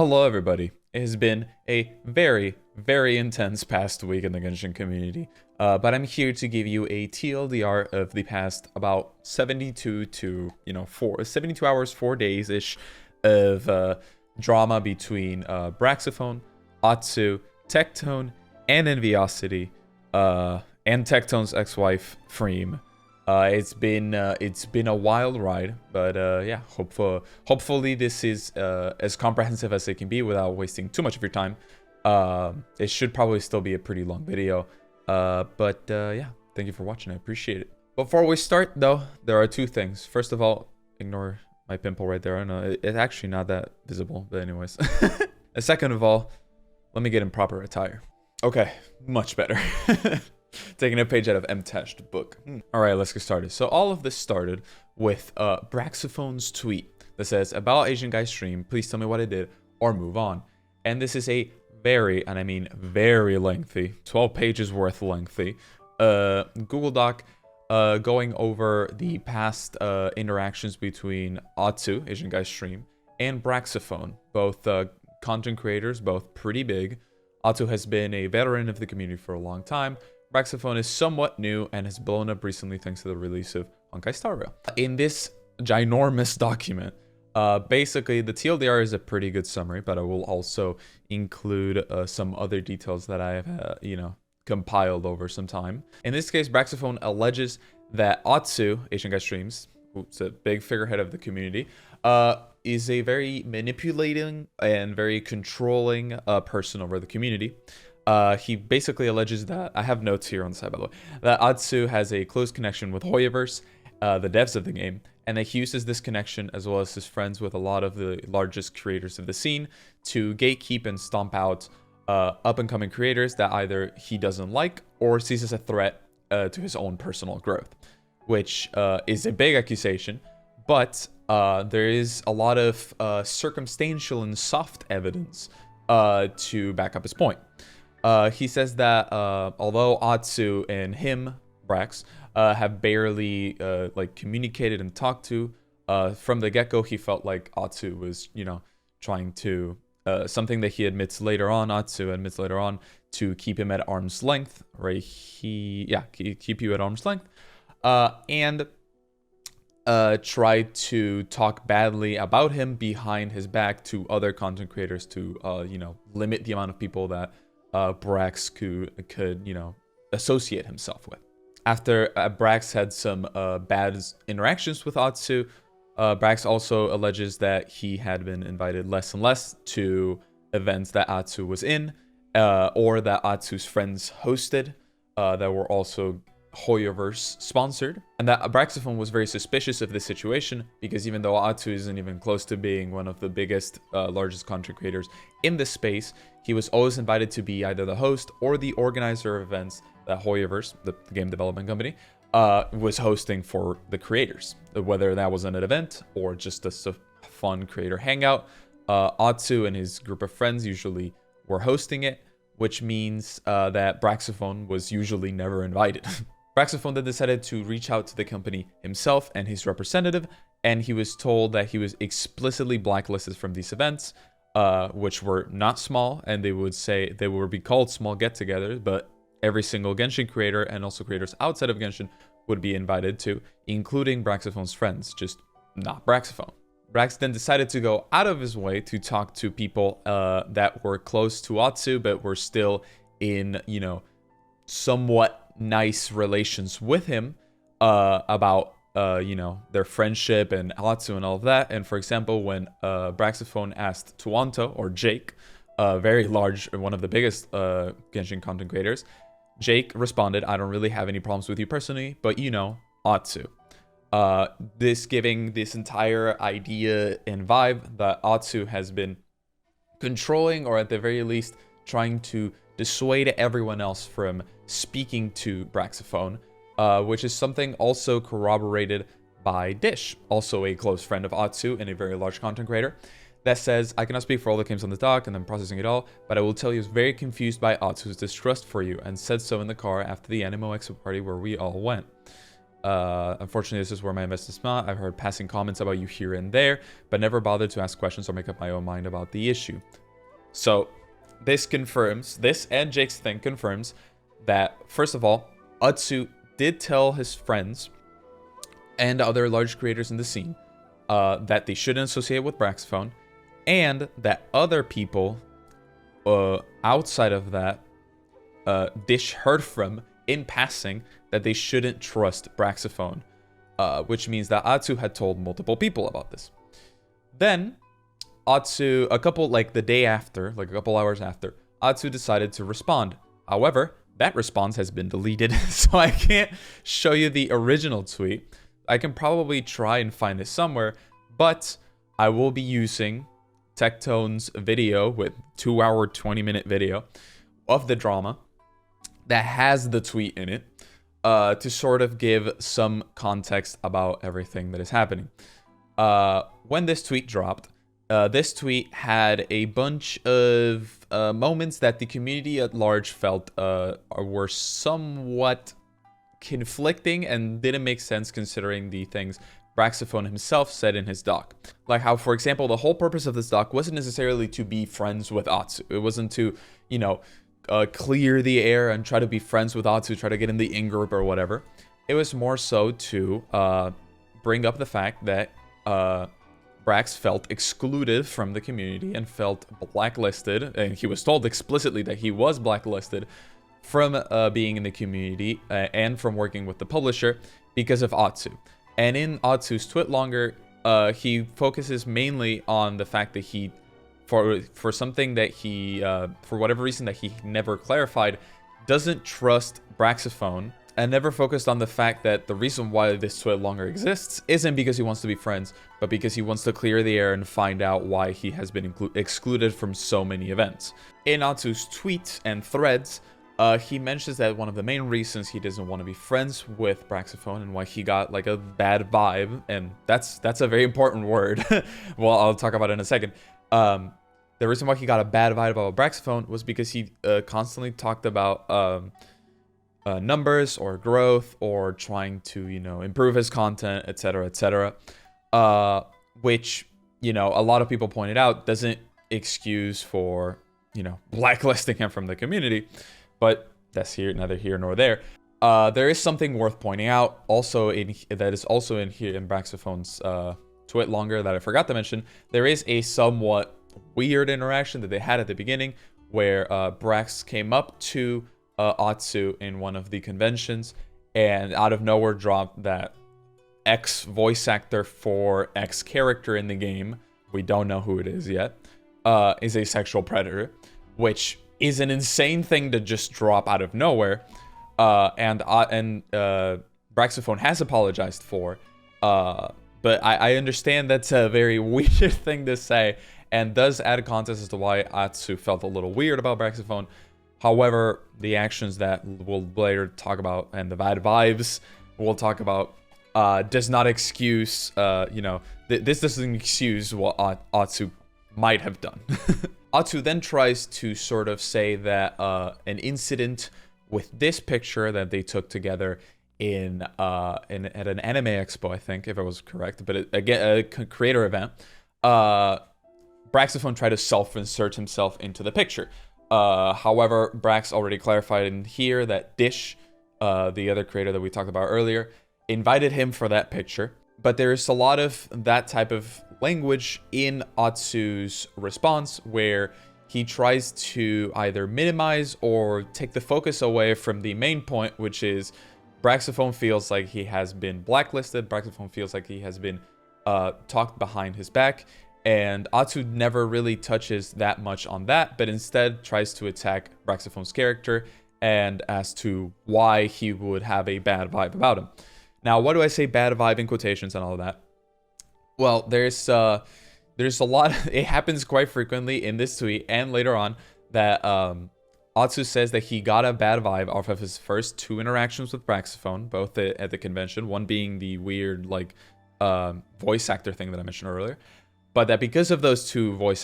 Hello everybody. It has been a very, very intense past week in the Genshin community, but I'm here to give you a TLDR of the past about 72 to, 72 hours, 4 days-ish of drama between Braxophone, Atsu, Tectone, and Enviosity, and Tectone's ex-wife, Fream. It's been a wild ride, but yeah, hopefully this is as comprehensive as it can be without wasting too much of your time. It should probably still be a pretty long video, but yeah, thank you for watching. I appreciate it. Before we start, though, there are two things. First of all, ignore my pimple right there. I know it's actually not that visible, but anyways. And second of all, let me get in proper attire. Okay, much better. Taking a page out of M-Tesh's book. All right, let's get started. So all of this started with Braxophone's tweet that says, about AsianGuyStream, please tell me what I did or move on. And this is a very, and I mean very lengthy, 12 pages worth lengthy, Google Doc going over the past interactions between Atsu, AsianGuyStream, and Braxophone, both content creators, both pretty big. Atsu has been a veteran of the community for a long time. Braxophone is somewhat new and has blown up recently thanks to the release of Honkai Star Rail. In this ginormous document, basically the TLDR is a pretty good summary, but I will also include some other details that I have, compiled over some time. In this case, Braxophone alleges that Atsu, AsianGuyStream's, who's a big figurehead of the community, is a very manipulating and very controlling person over the community. He basically alleges that, I have notes here on the side by the way, that Atsu has a close connection with Hoyoverse, the devs of the game, and that he uses this connection as well as his friends with a lot of the largest creators of the scene to gatekeep and stomp out up-and-coming creators that either he doesn't like or sees as a threat to his own personal growth, which is a big accusation, but there is a lot of circumstantial and soft evidence to back up his point. He says that although Atsu and him, Brax, have barely communicated and talked to, from the get-go, he felt like Atsu was, trying to, something that he admits later on, Atsu admits later on, to keep him at arm's length, right? Keep you at arm's length, and try to talk badly about him behind his back to other content creators to, limit the amount of people that Brax could associate himself with. After Brax had some bad interactions with Atsu, Brax also alleges that he had been invited less and less to events that Atsu was in, or that Atsu's friends hosted, that were also Hoyoverse sponsored, and that Braxophone was very suspicious of this situation because even though Atsu isn't even close to being one of the biggest, largest content creators in this space, he was always invited to be either the host or the organizer of events that Hoyoverse, the game development company, was hosting for the creators, whether that was an event or just a fun creator hangout. Atsu and his group of friends usually were hosting it, which means that Braxophone was usually never invited. Braxophone then decided to reach out to the company himself and his representative, and he was told that he was explicitly blacklisted from these events, which were not small, and they would be called small get-togethers, but every single Genshin creator and also creators outside of Genshin would be invited to, including Braxophone's friends, just not Braxophone. Brax then decided to go out of his way to talk to people that were close to Atsu, but were still in, somewhat nice relations with him about, their friendship and Atsu and all of that. And for example, when Braxophone asked Tuanto, or Jake, very large, one of the biggest Genshin content creators, Jake responded, I don't really have any problems with you personally, but Atsu. This giving this entire idea and vibe that Atsu has been controlling, or at the very least trying to dissuade everyone else from speaking to Braxophone, which is something also corroborated by Dish, also a close friend of Atsu and a very large content creator, that says, I cannot speak for all the games on the dock and I'm processing it all, but I will tell you I was very confused by Atsu's distrust for you and said so in the car after the Animo Expo party where we all went. Unfortunately, this is where my investment. I've heard passing comments about you here and there, but never bothered to ask questions or make up my own mind about the issue. So this and Jake's thing confirms that, first of all, Atsu did tell his friends and other large creators in the scene that they shouldn't associate with Braxophone, and that other people outside of that Dish heard from in passing that they shouldn't trust Braxophone, which means that Atsu had told multiple people about this. Then Atsu, the day after, like a couple hours after, Atsu decided to respond. However, that response has been deleted, so I can't show you the original tweet. I can probably try and find it somewhere, but I will be using Tectone's video, with 2-hour, 20-minute video of the drama that has the tweet in it, to sort of give some context about everything that is happening. When this tweet dropped, this tweet had a bunch of moments that the community at large felt were somewhat conflicting and didn't make sense considering the things Braxophone himself said in his doc. Like how, for example, the whole purpose of this doc wasn't necessarily to be friends with Atsu. It wasn't to, clear the air and try to be friends with Atsu, try to get in the in-group or whatever. It was more so to bring up the fact that Brax felt excluded from the community and felt blacklisted, and he was told explicitly that he was blacklisted from being in the community and from working with the publisher because of Atsu. And in Atsu's Twitlonger, he focuses mainly on the fact that he, for something that he, for whatever reason that he never clarified, doesn't trust Braxophone, and never focused on the fact that the reason why this Twitlonger exists isn't because he wants to be friends, but because he wants to clear the air and find out why he has been excluded from so many events. In Atsu's tweets and threads, he mentions that one of the main reasons he doesn't want to be friends with Braxophone and why he got like a bad vibe, and that's a very important word. Well, I'll talk about it in a second. The reason why he got a bad vibe about Braxophone was because he constantly talked about numbers or growth or trying to, improve his content, etc., etc. Which, a lot of people pointed out doesn't excuse for, blacklisting him from the community. But that's neither here nor there. There is something worth pointing out that is also in here in Braxophone's Twitlonger that I forgot to mention. There is a somewhat weird interaction that they had at the beginning where Brax came up to Atsu in one of the conventions and out of nowhere dropped that X voice actor for X character in the game, we don't know who it is yet, is a sexual predator, which is an insane thing to just drop out of nowhere, and Braxophone has apologized for, but I understand that's a very weird thing to say, and does add context as to why Atsu felt a little weird about Braxophone. However, the actions that we'll later talk about and the bad vibes we'll talk about does not excuse, this doesn't excuse what Atsu might have done. Atsu then tries to sort of say that an incident with this picture that they took together at an anime expo, I think, if I was correct, but again, a creator event, Braxophone tried to self-insert himself into the picture. However, Brax already clarified in here that Dish, the other creator that we talked about earlier, invited him for that picture. But there's a lot of that type of language in Atsu's response where he tries to either minimize or take the focus away from the main point, which is Braxophone feels like he has been blacklisted. Braxophone feels like he has been talked behind his back. And Atsu never really touches that much on that, but instead tries to attack Braxophone's character and as to why he would have a bad vibe about him. Now, why do I say bad vibe in quotations and all of that? Well, there's a lot, it happens quite frequently in this tweet and later on that Atsu says that he got a bad vibe off of his first 2 interactions with Braxophone, both at the convention, one being the weird voice actor thing that I mentioned earlier. But that because of those 2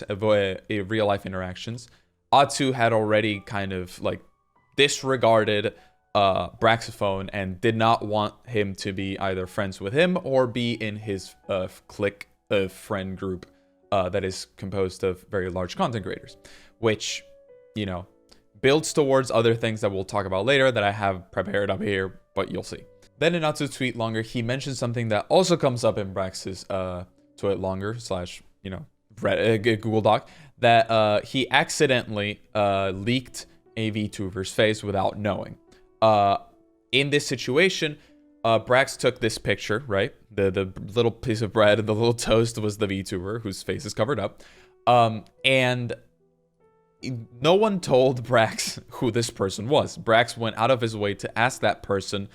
real life interactions, Atsu had already kind of disregarded Braxophone and did not want him to be either friends with him or be in his clique of friend group that is composed of very large content creators, which, you know, builds towards other things that we'll talk about later that I have prepared up here, but you'll see. Then in Atsu Twitlonger, he mentioned something that also comes up in Brax's Twitlonger slash, you know, Google Doc, that he accidentally leaked a VTuber's face without knowing. In this situation, Brax took this picture, right? The little piece of bread and the little toast was the VTuber whose face is covered up. And no one told Brax who this person was. Brax went out of his way to ask that person,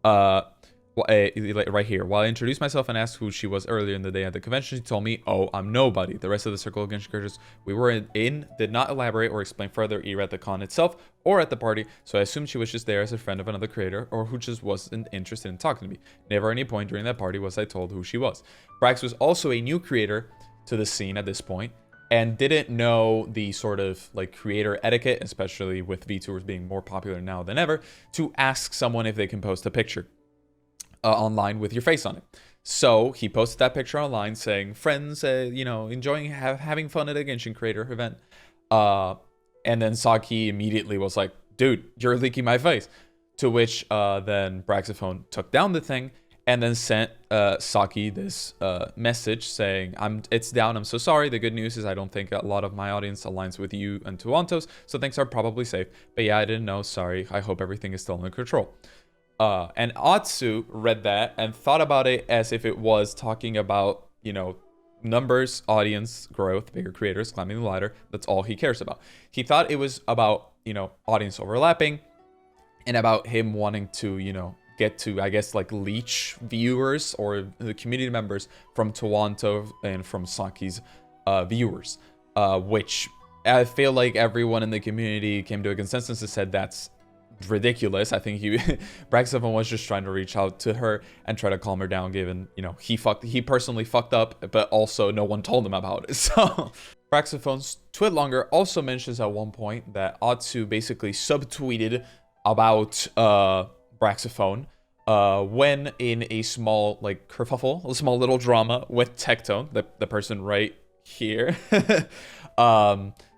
right here. While I introduced myself and asked who she was earlier in the day at the convention, she told me, "Oh, I'm nobody." The rest of the circle of Genshin characters we were in did not elaborate or explain further either at the con itself or at the party, so I assumed she was just there as a friend of another creator or who just wasn't interested in talking to me. Never at any point during that party was I told who she was. Brax was also a new creator to the scene at this point and didn't know the sort of like creator etiquette, especially with VTubers being more popular now than ever, to ask someone if they can post a picture online with your face on it. So he posted that picture online saying, friends, you know, enjoying having fun at a Genshin creator event. And then Saki immediately was like, dude, you're leaking my face. To which then Braxophone took down the thing and then sent Saki this message saying, it's down, I'm so sorry. The good news is I don't think a lot of my audience aligns with you and Tuantos, so things are probably safe. But yeah, I didn't know, sorry. I hope everything is still under control. And Atsu read that and thought about it as if it was talking about, you know, numbers, audience growth, bigger creators climbing the ladder. That's all he cares about. He thought it was about, you know, audience overlapping and about him wanting to, you know, get to, I guess, like leech viewers or the community members from Toronto and from Saki's viewers, which I feel like everyone in the community came to a consensus and said that's ridiculous. I think Braxophone was just trying to reach out to her and try to calm her down, given, you know, he personally fucked up, but also no one told him about it. So Braxophone's Twitlonger also mentions at one point that Atsu basically subtweeted about Braxophone when in a small like kerfuffle, a small little drama with Tectone, the person right here.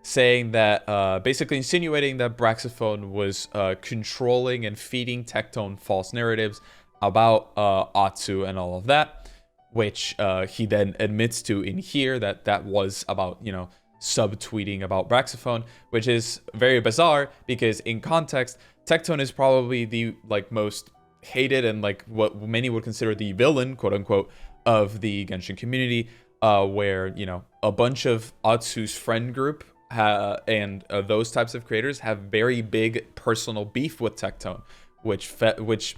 Saying that, basically insinuating that Braxophone was controlling and feeding Tectone false narratives about Atsu and all of that, which he then admits to in here that was about, you know, subtweeting about Braxophone, which is very bizarre because in context, Tectone is probably the like most hated and like what many would consider the villain, quote unquote, of the Genshin community, where, you know, a bunch of Atsu's friend group and those types of creators have very big personal beef with Tectone, which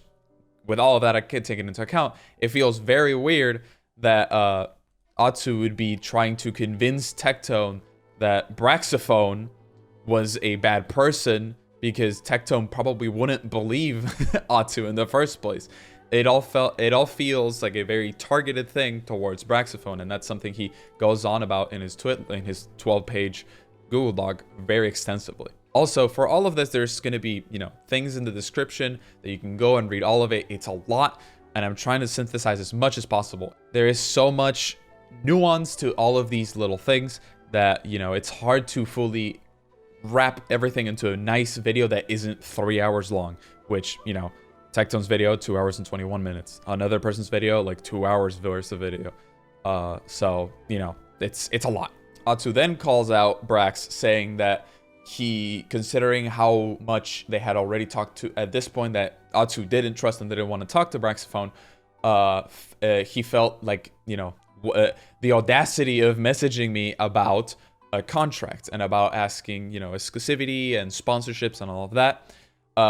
with all of that taken into account, it feels very weird that Atsu would be trying to convince Tectone that Braxophone was a bad person because Tectone probably wouldn't believe Atsu in the first place. It all feels like a very targeted thing towards Braxophone, and that's something he goes on about in his 12-page Google Doc very extensively. Also, for all of this, there's going to be, you know, things in the description that you can go and read all of it. It's a lot, and I'm trying to synthesize as much as possible. There is so much nuance to all of these little things that, you know, it's hard to fully wrap everything into a nice video that isn't 3 hours long, which, you know, Tectone's video, 2 hours and 21 minutes. Another person's video, like 2 hours worth of video. So, you know, it's a lot. Atsu then calls out Brax, saying that considering how much they had already talked to at this point, that Atsu didn't trust and didn't want to talk to Braxophone, he felt like, you know, the audacity of messaging me about a contract and about asking, you know, exclusivity and sponsorships and all of that.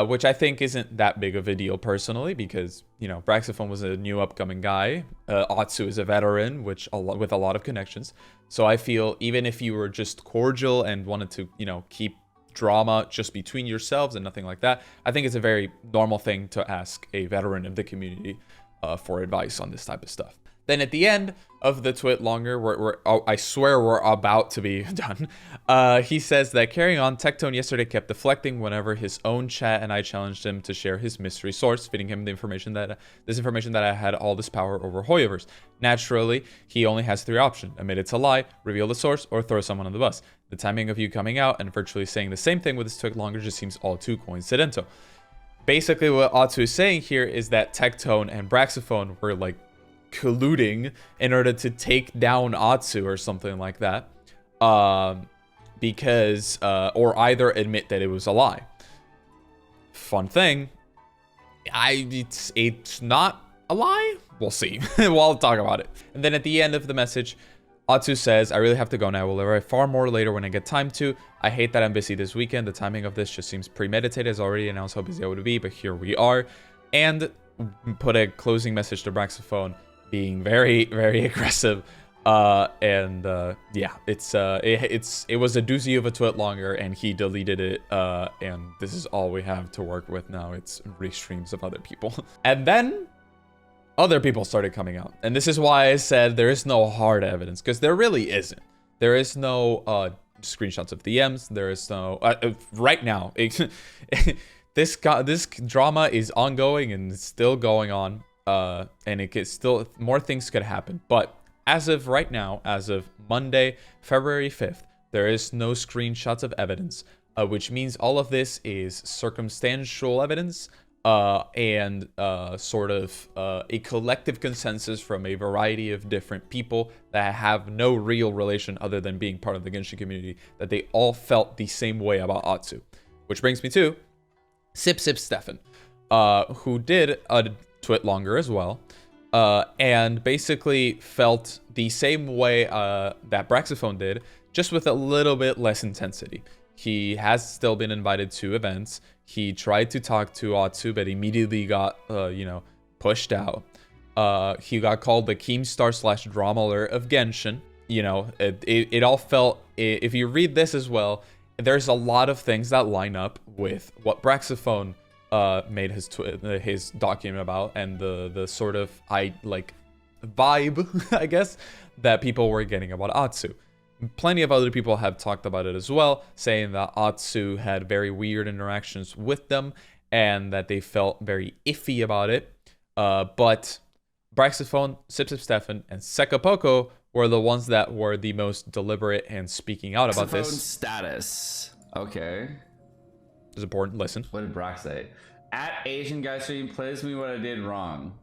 Which I think isn't that big of a deal personally, because, you know, Braxophone was a new upcoming guy. Atsu is a veteran, with a lot of connections. So I feel even if you were just cordial and wanted to, you know, keep drama just between yourselves and nothing like that, I think it's a very normal thing to ask a veteran of the community for advice on this type of stuff. Then at the end of the Twitlonger, I swear we're about to be done. He says that carrying on, Tectone yesterday kept deflecting whenever his own chat and I challenged him to share his mystery source, feeding him the information that I had all this power over Hoyoverse. Naturally, he only has 3 options: admit it's a lie, reveal the source, or throw someone on the bus. The timing of you coming out and virtually saying the same thing with this Twitlonger just seems all too coincidental. Basically, what Atsu is saying here is that Tectone and Braxophone were like colluding in order to take down Atsu or something like that, because or either admit that it was a lie. Fun thing, it's not a lie. We'll see. We'll talk about it. And then at the end of the message, Atsu says, I really have to go now. We'll write far more later when I get time to. I hate that I'm busy this weekend. The timing of this just seems premeditated. As already announced how busy I would be, but here we are. And put a closing message to Braxophone, being very, very aggressive. Yeah, it was a doozy of a Twitlonger, and he deleted it. And this is all we have to work with now. It's restreams of other people. And then other people started coming out. And this is why I said there is no hard evidence, because there really isn't. There is no screenshots of DMs. There is no right now. This drama is ongoing and it's still going on. And it could still, more things could happen. But as of right now, as of Monday, February 5th, there is no screenshots of evidence, which means all of this is circumstantial evidence, and sort of a collective consensus from a variety of different people that have no real relation other than being part of the Genshin community, that they all felt the same way about Atsu. Which brings me to SipSipStefen, who did a Twitlonger as well, and basically felt the same way that Braxophone did, just with a little bit less intensity. He has still been invited to events. He tried to talk to Atsu, but immediately got, pushed out. He got called the Keemstar / Dramaler of Genshin. It all felt, if you read this as well, there's a lot of things that line up with what Braxophone made his document about, and the sort of vibe, I guess, that people were getting about Atsu. Plenty of other people have talked about it as well, saying that Atsu had very weird interactions with them and that they felt very iffy about it. But Braxophone, SipSipStefen, and Sekapoko were the ones that were the most deliberate and speaking out about this. Status. Okay. It's important. Listen. What did Brax say? At AsianGuyStream, plays me what I did wrong.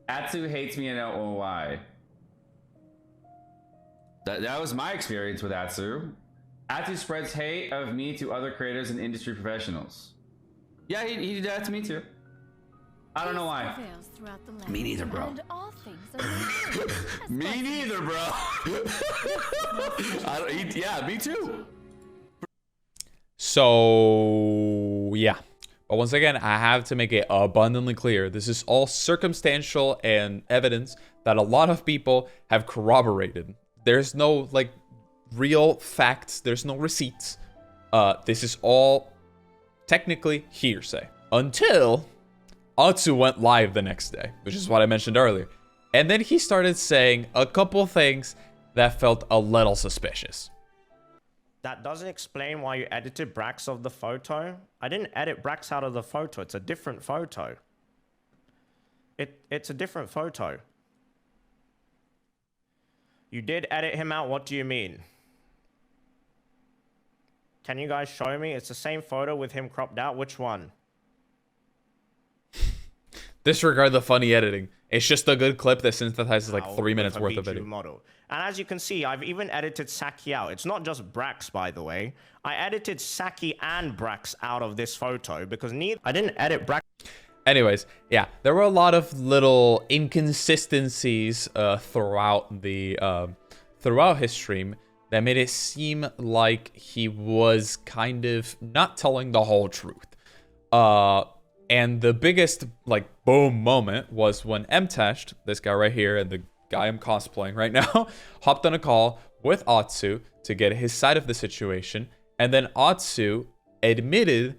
Atsu hates me and I don't know why. That was my experience with Atsu. Atsu spreads hate of me to other creators and industry professionals. Yeah, he did that to me too. I don't know why. Me neither, bro. Me neither, bro. Yeah, me too. So, yeah. But once again, I have to make it abundantly clear. This is all circumstantial and evidence that a lot of people have corroborated. There's no, real facts. There's no receipts. This is all technically hearsay. Until Atsu went live the next day, which is what I mentioned earlier. And then he started saying a couple things that felt a little suspicious. That doesn't explain why you edited Brax of the photo. I didn't edit Brax out of the photo. It's a different photo. It's a different photo. You did edit him out. What do you mean? Can you guys show me? It's the same photo with him cropped out. Which one? Disregard the funny editing. It's just a good clip that synthesizes 3 minutes worth of video. Model. And as you can see, I've even edited Saki out. It's not just Brax, by the way. I edited Saki and Brax out of this photo because I didn't edit Brax. Anyways, yeah, there were a lot of little inconsistencies throughout his stream that made it seem like he was kind of not telling the whole truth. And the biggest, boom moment was when Mtashed, this guy right here, and the guy I'm cosplaying right now, hopped on a call with Atsu to get his side of the situation. And then Atsu admitted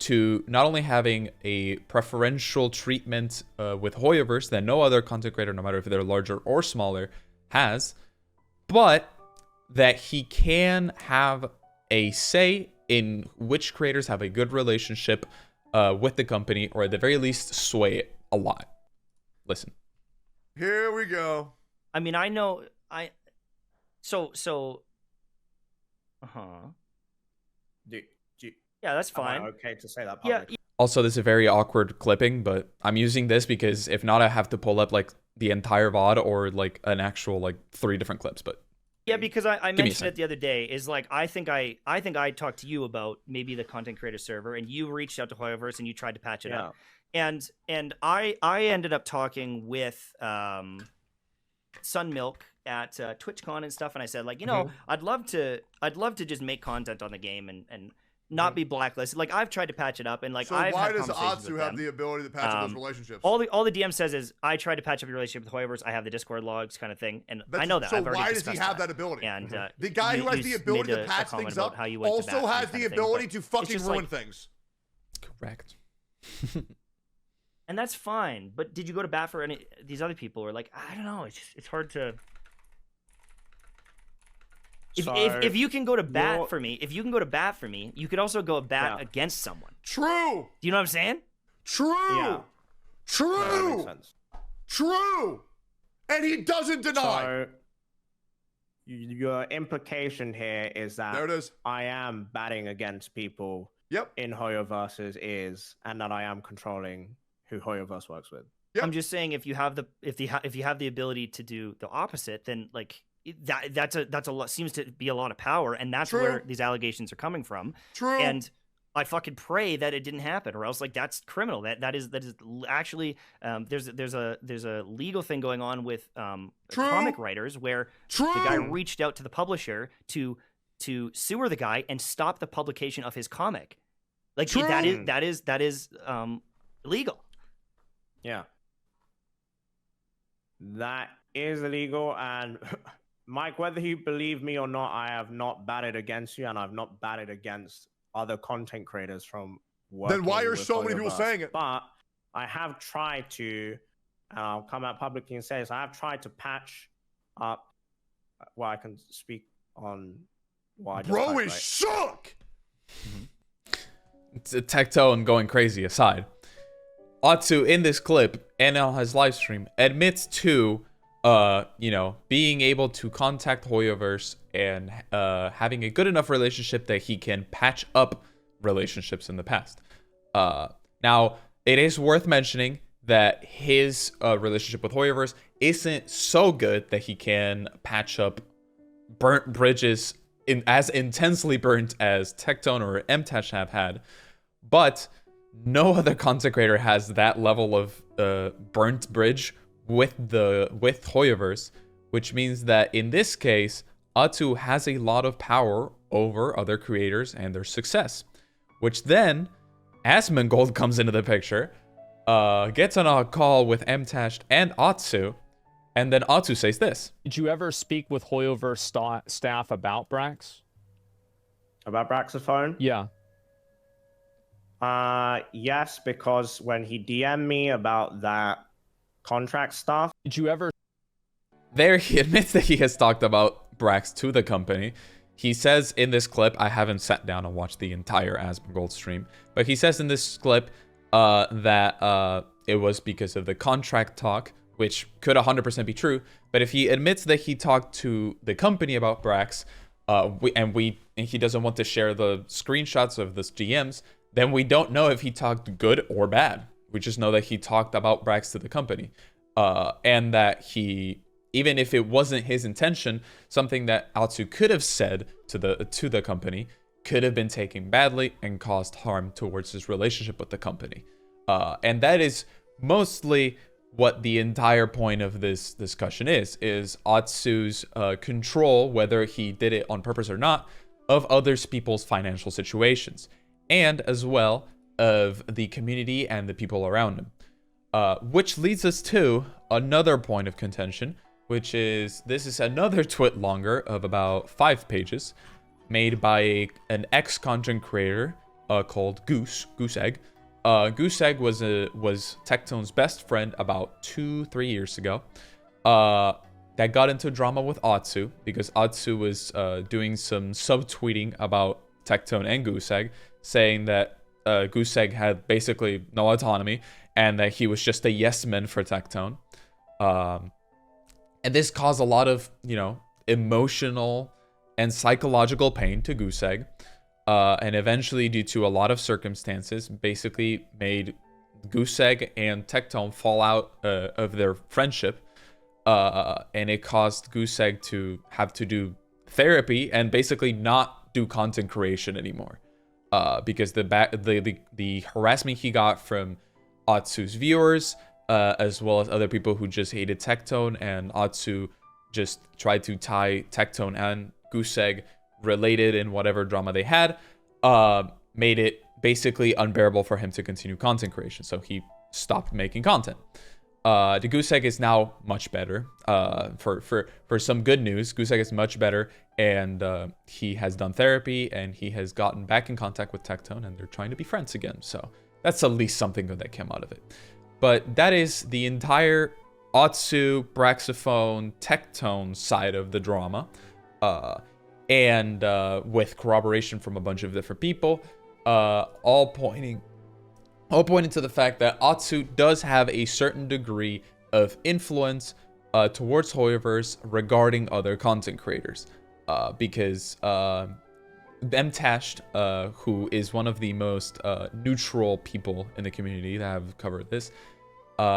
to not only having a preferential treatment with Hoyoverse that no other content creator, no matter if they're larger or smaller, has, but that he can have a say in which creators have a good relationship with the company, or at the very least sway it a lot. Listen. Here we go. I mean, I know so yeah, that's fine. Okay to say that Yeah. publicly. Also, this is a very awkward clipping, but I'm using this because if not, I have to pull up like the entire VOD or like an actual like 3 different clips. But Yeah, because I me a mentioned sec. it the other day. Is like I think I talked to you about maybe the content creator server, and you reached out to Hoyoverse and you tried to patch it up. And I ended up talking with Sunmilk at TwitchCon and stuff, and I said, like, you know, I'd love to just make content on the game and not be blacklisted. Like, I've tried to patch it up, and like So I've why had does conversations Atsu with have them. the ability to patch up those relationships? All the DM says is I tried to patch up your relationship with Hoyoverse. I have the Discord logs, kind of thing, and I know that. So I've already why does he discussed have that ability? And the guy who has the ability to patch things up also has the ability to fucking ruin things. correct. And that's fine. But did you go to bat for any these other people? Or like, I don't know. It's hard to. If you can go to bat for me, you could also go bat against someone. True. Do you know what I'm saying? True. Yeah. True. That makes sense. True. And he doesn't deny. So, your implication here is that There it is. I am batting against people Yep. in Hoyoverse's ears, and that I am controlling who Hoyoverse works with. Yep. I'm just saying if you have the ability to do the opposite, then like that's a lot, seems to be a lot of power, and that's True. where these allegations are coming from. True. And I fucking pray that it didn't happen, or else like that's criminal. That is actually there's a legal thing going on with True. comic writers where True. the guy reached out to the publisher to sue the guy and stop the publication of his comic. Like True. that is illegal. Yeah. That is illegal, and Mike, whether you believe me or not, I have not batted against you, and I've not batted against other content creators from working. Then why are with so many people Hoyoverse. saying it? But I have tried to, and I'll come out publicly and say this, I have tried to patch up. Well, I can speak on why I just Bro typed, is right? shook. It's a Tectone going crazy aside. Atsu in this clip and on his live stream admits to being able to contact Hoyoverse and having a good enough relationship that he can patch up relationships in the past. Now, it is worth mentioning that his relationship with Hoyoverse isn't so good that he can patch up burnt bridges as intensely burnt as Tectone or MTash have had, but no other content creator has that level of burnt bridge with Hoyoverse, which means that in this case, Atsu has a lot of power over other creators and their success. Which then, Asmongold comes into the picture, gets on a call with MTash and Atsu, and then Atsu says this. Did you ever speak with Hoyoverse staff about Brax? About Braxophone? Yeah. Yes, because when he DM'd me about that contract stuff. Did you ever? There, he admits that he has talked about Brax to the company. He says in this clip, I haven't sat down and watched the entire AsianGuyStream stream, but he says in this clip that it was because of the contract talk, which could 100% be true. But if he admits that he talked to the company about Brax, and he doesn't want to share the screenshots of the GMs, then we don't know if he talked good or bad. We just know that he talked about Brax to the company, and that he, even if it wasn't his intention, something that Atsu could have said to the company could have been taken badly and caused harm towards his relationship with the company. And that is mostly what the entire point of this discussion is Atsu's control, whether he did it on purpose or not, of other people's financial situations, and as well of the community and the people around him. Which leads us to another point of contention, which is, this is another Twitlonger of about 5 pages, made by an ex-content creator called Goose Egg. Goose Egg was Tectone's best friend about 2-3 years ago. That got into drama with Atsu because Atsu was doing some subtweeting about Tectone and Goose Egg, saying that Goose Egg had basically no autonomy and that he was just a yes man for Tectone. And this caused a lot of, emotional and psychological pain to Goose Egg. And eventually, due to a lot of circumstances, basically made Goose Egg and Tectone fall out of their friendship. And it caused Goose Egg to have to do therapy and basically not do content creation anymore. Because the harassment he got from Atsu's viewers, as well as other people who just hated Tectone, and Atsu just tried to tie Tectone and Goose Egg related in whatever drama they had, made it basically unbearable for him to continue content creation. So he stopped making content. The Goose Egg is now much better. For some good news, Goose Egg is much better, and he has done therapy, and he has gotten back in contact with Tectone, and they're trying to be friends again. So that's at least something good that came out of it. But that is the entire Atsu, Braxophone, Tectone side of the drama. And with corroboration from a bunch of different people, all pointing to the fact that Atsu does have a certain degree of influence towards Hoyoverse regarding other content creators. Because Mtashed, who is one of the most neutral people in the community that have covered this,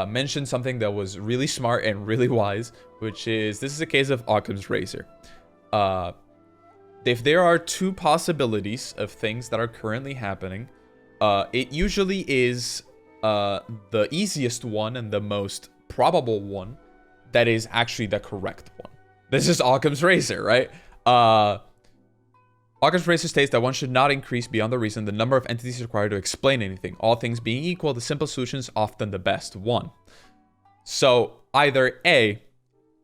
mentioned something that was really smart and really wise, which is, this is a case of Occam's razor. If there are two possibilities of things that are currently happening, it usually is the easiest one and the most probable one that is actually the correct one. This is Occam's razor, right? Occam's razor states that one should not increase beyond the reason the number of entities required to explain anything. All things being equal, the simple solution is often the best one. So either A,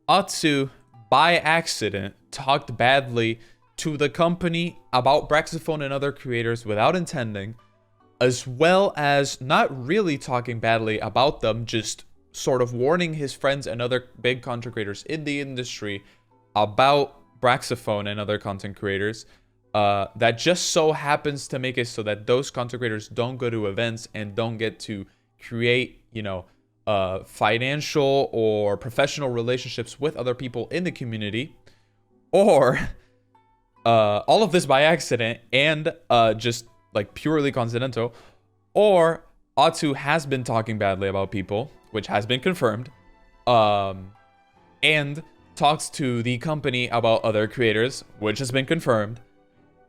Atsu by accident talked badly to the company about Braxophone and other creators without intending, as well as not really talking badly about them, just sort of warning his friends and other big content creators in the industry about Braxophone and other content creators. That just so happens to make it so that those content creators don't go to events and don't get to create, financial or professional relationships with other people in the community, or all of this by accident and just like purely coincidental, or Atsu has been talking badly about people, which has been confirmed, and talks to the company about other creators, which has been confirmed,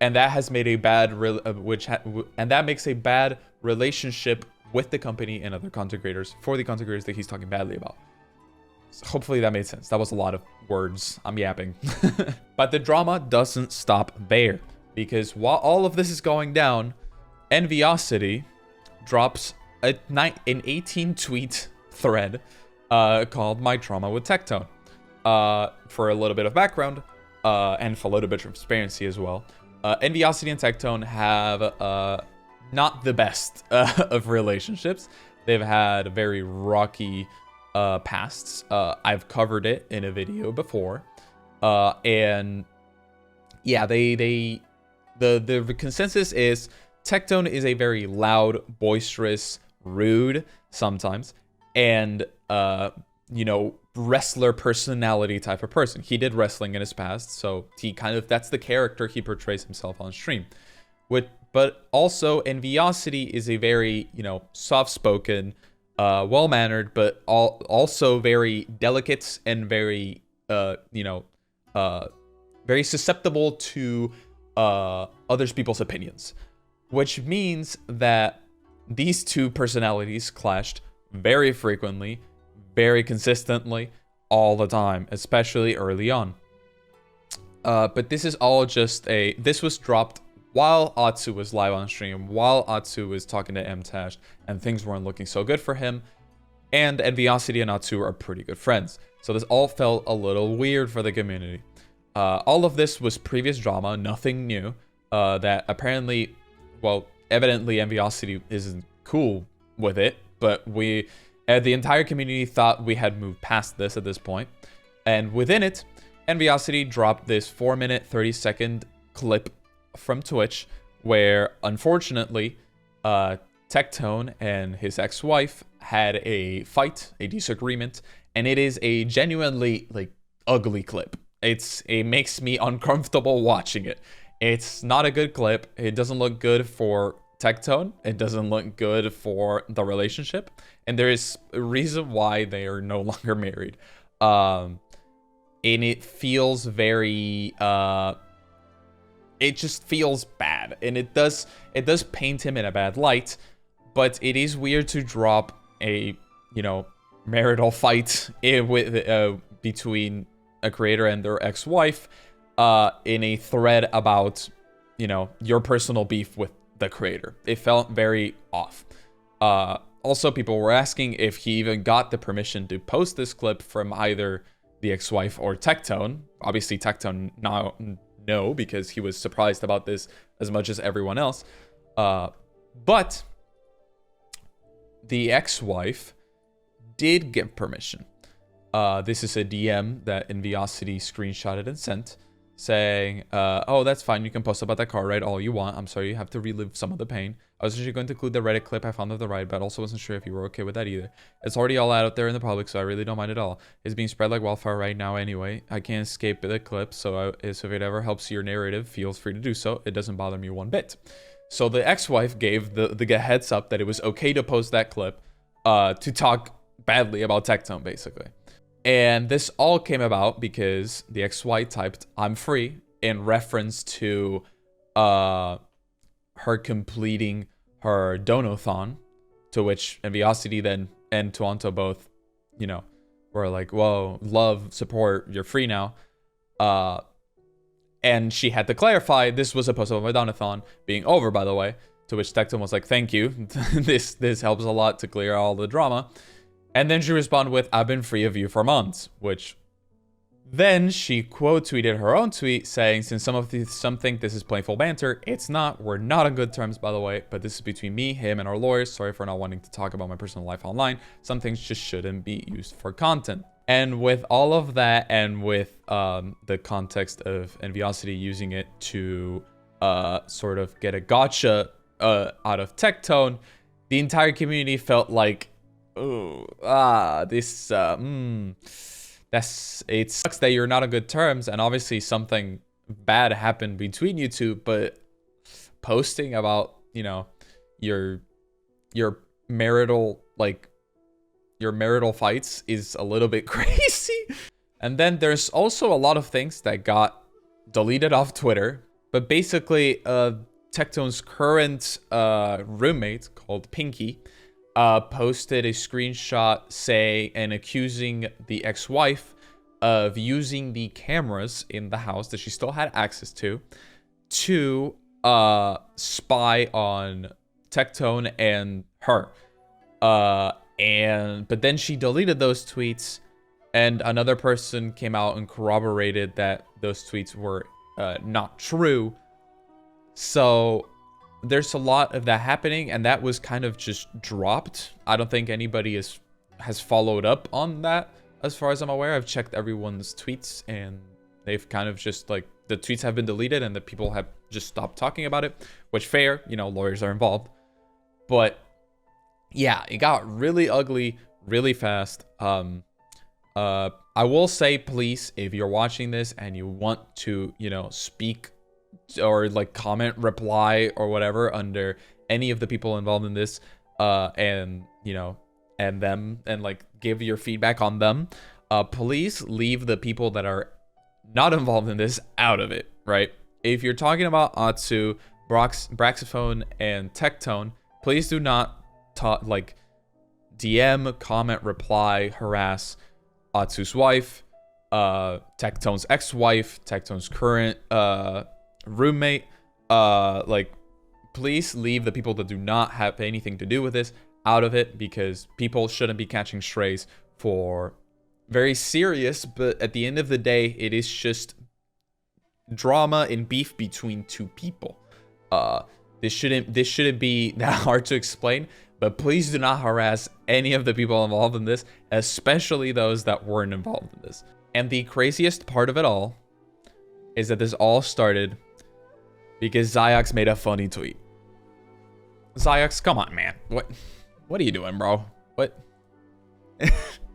and that has made a bad that makes a bad relationship with the company and other content creators for the content creators that he's talking badly about. So hopefully that made sense. That was a lot of words. I'm yapping. But the drama doesn't stop there, because while all of this is going down, Enviosity drops an 18-tweet thread called My Trauma with Tectone. For a little bit of background, and for a little bit of transparency as well, Enviosity and Tectone have not the best of relationships. They've had very rocky pasts. I've covered it in a video before, and yeah, the consensus is Tectone is a very loud, boisterous, rude sometimes, and wrestler personality type of person. He did wrestling in his past, so that's the character he portrays himself on stream. But also Enviosity is a very, soft-spoken, well-mannered, but also very delicate and very, very susceptible to other people's opinions. Which means that these two personalities clashed very frequently, very consistently, all the time, especially early on. But this is all just this was dropped while Atsu was live on stream, while Atsu was talking to Mtashed, and things weren't looking so good for him. And Enviosity and Atsu are pretty good friends. So this all felt a little weird for the community. All of this was previous drama, nothing new. That apparently, evidently Enviosity isn't cool with it, but the entire community thought we had moved past this at this point. And within it, Enviosity dropped this 4-minute, 30-second clip from Twitch where, unfortunately, Tectone and his ex-wife had a fight, a disagreement, and it is a genuinely, like, ugly clip. It makes me uncomfortable watching it. It's not a good clip. It doesn't look good for Tectone. It doesn't look good for the relationship. And there is a reason why they are no longer married. And it feels very... it just feels bad. And it does paint him in a bad light. But it is weird to drop a, marital fight between a creator and their ex-wife in a thread about, your personal beef with the creator. It felt very off. Also, people were asking if he even got the permission to post this clip from either the ex-wife or Tectone. Obviously, Tectone now no, because he was surprised about this as much as everyone else. But the ex-wife did get permission. This is a DM that Enviosity screenshotted and sent, saying, oh, that's fine, you can post about that car ride all you want. I'm sorry you have to relive some of the pain. I was actually going to include the Reddit clip I found of the ride, but also wasn't sure if you were okay with that either. It's already all out there in the public, so I really don't mind at all. It's being spread like wildfire right now anyway. I can't escape the clip, so if it ever helps your narrative, feel free to do so. It doesn't bother me one bit. So the ex-wife gave the heads up that it was okay to post that clip to talk badly about Tectone, basically. And this all came about because the ex-wife typed, "I'm free," in reference to her completing her donathon, to which Enviosity then and Toronto both, were like, whoa, love, support, you're free now. And she had to clarify this was supposed to be my donathon being over, by the way, to which Tectone was like, thank you. This helps a lot to clear all the drama. And then she responded with, I've been free of you for months, which then she quote tweeted her own tweet saying, since some think this is playful banter, it's not. We're not on good terms, by the way, but this is between me, him, and our lawyers. Sorry for not wanting to talk about my personal life online. Some things just shouldn't be used for content. And with all of that, and with the context of Enviosity using it to sort of get a gotcha out of Tectone, the entire community felt like, it sucks that you're not on good terms, and obviously something bad happened between you two, but posting about, your marital fights is a little bit crazy. And then there's also a lot of things that got deleted off Twitter, but basically Tectone's current roommate called Pinky posted a screenshot and accusing the ex-wife of using the cameras in the house that she still had access to spy on Tectone and her. But then she deleted those tweets, and another person came out and corroborated that those tweets were not true. So there's a lot of that happening, and that was kind of just dropped. I don't think anybody has followed up on that, as far as I'm aware. I've checked everyone's tweets, and they've kind of just, the tweets have been deleted, and the people have just stopped talking about it, which fair, lawyers are involved. But yeah, it got really ugly really fast. I will say, please, if you're watching this and you want to, speak or comment, reply, or whatever under any of the people involved in this, and give your feedback on them, please leave the people that are not involved in this out of it, right? If you're talking about Atsu, Braxophone, and Tectone, please do not DM, comment, reply, harass Atsu's wife, Tectone's ex-wife, Tectone's current roommate. Please leave the people that do not have anything to do with this out of it, because people shouldn't be catching strays for very serious, but at the end of the day, it is just drama and beef between two people. This shouldn't be that hard to explain, but please do not harass any of the people involved in this, especially those that weren't involved in this. And the craziest part of it all is that this all started because Ziox made a funny tweet. Ziox, come on, man. What are you doing, bro? What?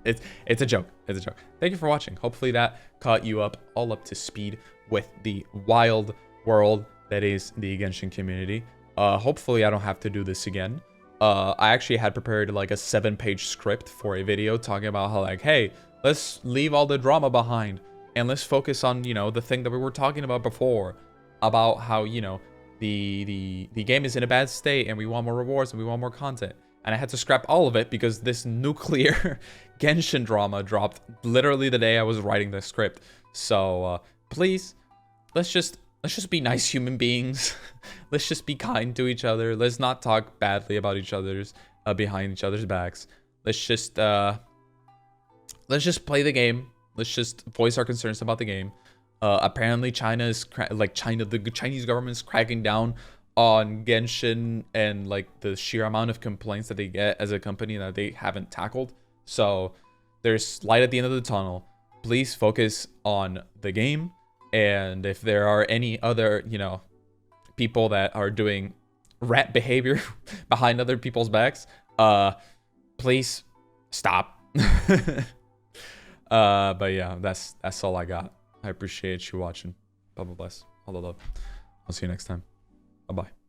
It's a joke. It's a joke. Thank you for watching. Hopefully that caught you all up to speed with the wild world that is the Genshin community. Hopefully I don't have to do this again. I actually had prepared like a 7-page script for a video talking about how like, hey, let's leave all the drama behind and let's focus on, you know, the thing that we were talking about before, about how, you know, the game is in a bad state and we want more rewards and we want more content. And I had to scrap all of it because this nuclear Genshin drama dropped literally the day I was writing the script. So please, let's just be nice human beings. Let's just be kind to each other. Let's not talk badly about each other's behind each other's backs. Let's just play the game. Let's just voice our concerns about the game. Apparently China is the Chinese government is cracking down on Genshin and like the sheer amount of complaints that they get as a company that they haven't tackled. So there's light at the end of the tunnel. Please focus on the game. And if there are any other, you know, people that are doing rat behavior behind other people's backs, please stop. But yeah, that's all I got. I appreciate you watching. God bless. All the love. I'll see you next time. Bye-bye.